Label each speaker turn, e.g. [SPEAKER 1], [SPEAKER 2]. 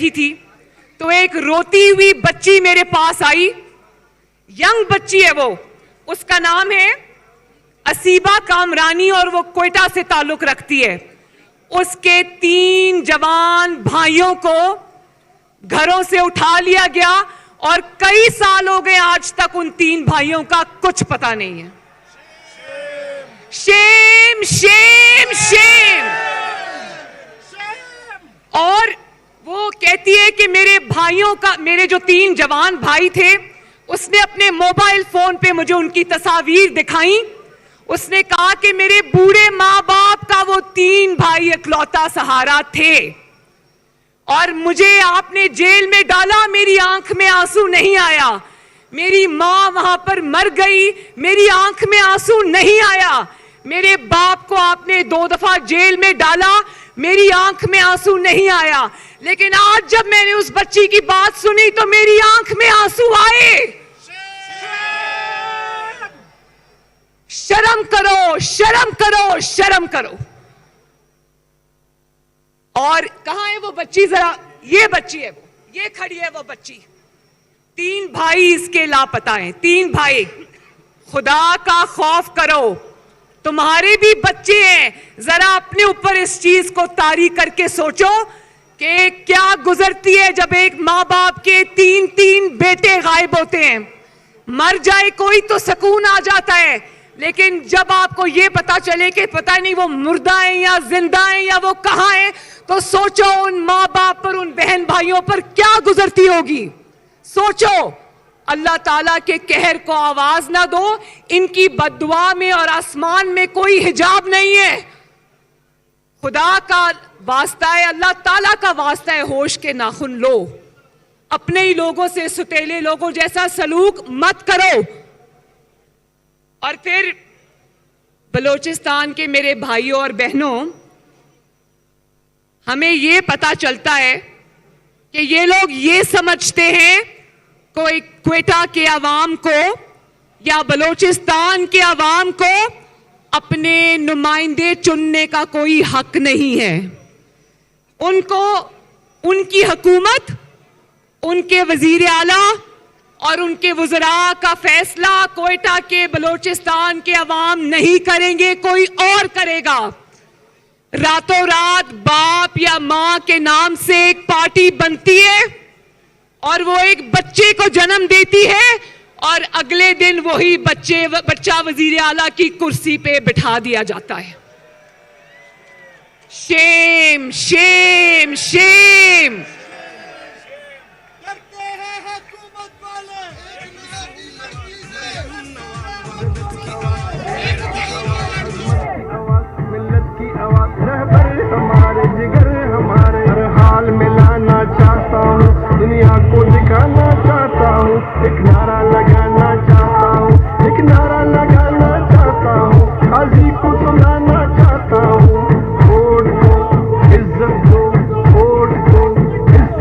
[SPEAKER 1] बैठी थी तो एक रोती हुई बच्ची मेरे पास आई। यंग बच्ची है वो, उसका नाम है असीबा कामरानी और वो क्वेटा से ताल्लुक रखती है। उसके 3 जवान भाइयों को घरों से उठा लिया गया और कई साल हो गए आज तक उन 3 भाइयों का कुछ पता नहीं है। Shem Shem Shem. और वो कहती है कि मेरे भाइयों का, मेरे जो 3 जवान भाई थे, उसने अपने मोबाइल फोन पे मुझे उनकी तस्वीर दिखाई। उसने कहा कि मेरे बूढ़े माँ बाप का वो 3 भाई इकलौता सहारा थे और मुझे आपने जेल में डाला, मेरी आंख में आंसू नहीं आया। मेरी माँ वहां पर मर गई, मेरी आंख में आंसू नहीं आया। मेरे बाप को आपने 2 दफा जेल में डाला, मेरी आंख में आंसू नहीं आया। लेकिन आज जब मैंने उस बच्ची की बात सुनी तो मेरी आंख में आंसू आए। शर्म करो, शर्म करो, शर्म करो। और कहां है वो बच्ची? जरा, ये बच्ची है वो, ये खड़ी है वो बच्ची। 3 भाई इसके लापता हैं, 3 भाई। खुदा का खौफ करो, तुम्हारे भी बच्चे हैं। जरा अपने ऊपर इस चीज को तारी करके सोचो कि क्या गुजरती है जब एक माँ बाप के 3 बेटे गायब होते हैं। मर जाए कोई तो सुकून आ जाता है, लेकिन जब आपको यह पता चले कि पता नहीं वो मुर्दा है या जिंदा है या वो कहां है, तो सोचो उन माँ बाप पर, उन बहन भाइयों पर क्या गुजरती होगी। सोचो, अल्लाह ताला के कहर को आवाज ना दो। इनकी बद्दुआ में और आसमान में कोई हिजाब नहीं है। खुदा का वास्ता है, अल्लाह ताला का वास्ता है, होश के नाखुन लो। अपने ही लोगों से सुतेले लोगों जैसा सलूक मत करो। और फिर बलोचिस्तान के मेरे भाइयों और बहनों, हमें यह पता चलता है कि ये लोग ये समझते हैं कोई क्वेटा के अवाम को या बलोचिस्तान के अवाम को अपने नुमाइंदे चुनने का कोई हक नहीं है। उनको उनकी हुकूमत, उनके वजीर आला और उनके वज़रा का फैसला क्वेटा के बलोचिस्तान के अवाम नहीं करेंगे, कोई और करेगा। रातों रात बाप या मां के नाम से एक पार्टी बनती है और वो एक बच्चे को जन्म देती है और अगले दिन वही बच्चा वजीर आला की कुर्सी पे बिठा दिया जाता है। Shem Shem Shem.